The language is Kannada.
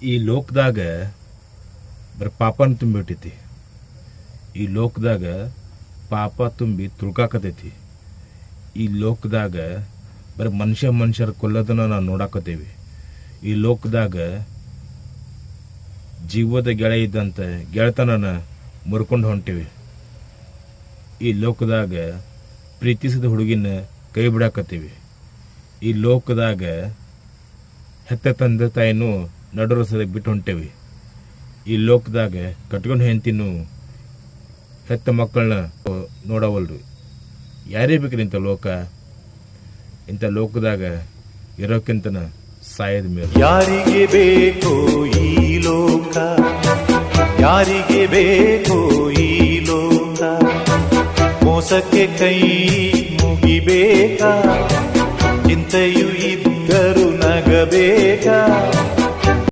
ಈ ಲೋಕದಾಗ ಬರೀ ಪಾಪನ ತುಂಬಿಬಿಟ್ಟೈತಿ. ಈ ಲೋಕದಾಗ ಪಾಪ ತುಂಬಿ ತುಳ್ಕಾಕತೈತಿ. ಈ ಲೋಕದಾಗ ಬರೀ ಮನುಷ್ಯರ ಕೊಲ್ಲೋದನ್ನ ನಾವು ನೋಡಾಕತ್ತೇವಿ. ಈ ಲೋಕದಾಗ ಜೀವದ ಗೆಳೆಯ ಇದ್ದಂತೆ ಗೆಳೆತನನ ಮುರ್ಕೊಂಡು ಹೊಂಟೀವಿ. ಈ ಲೋಕದಾಗ ಪ್ರೀತಿಸಿದ ಹುಡುಗಿನ ಕೈ ಬಿಡಾಕತ್ತೀವಿ. ಈ ಲೋಕದಾಗ ಹೆತ್ತ ತಂದೆ ತಾಯಿನೂ ನಡುರಸದ ಬಿಟ್ಟು ಹೊಂಟೇವಿ. ಈ ಲೋಕದಾಗ ಕಟ್ಕೊಂಡು ಹೆಂಡ್ತಿನೂ ಹೆತ್ತ ಮಕ್ಕಳನ್ನ ನೋಡವಲ್ರು. ಯಾರೇ ಬೇಕ್ರಿ ಇಂಥ ಲೋಕ? ಇಂಥ ಲೋಕದಾಗ ಇರೋಕ್ಕಿಂತನ ಸಾಯದ ಮೇಲೆ. ಯಾರಿಗೆ ಬೇಕು ಈ ಲೋಕ? ಯಾರಿಗೆ ಬೇಕು ಈ ಲೋಕ? ಮೋಸಕ್ಕೆ ಕೈ ಮುಗಿಬೇಕಾ? ಚಿಂತೆಯು ಇದ್ದರೂ ನಗಬೇಕಾ?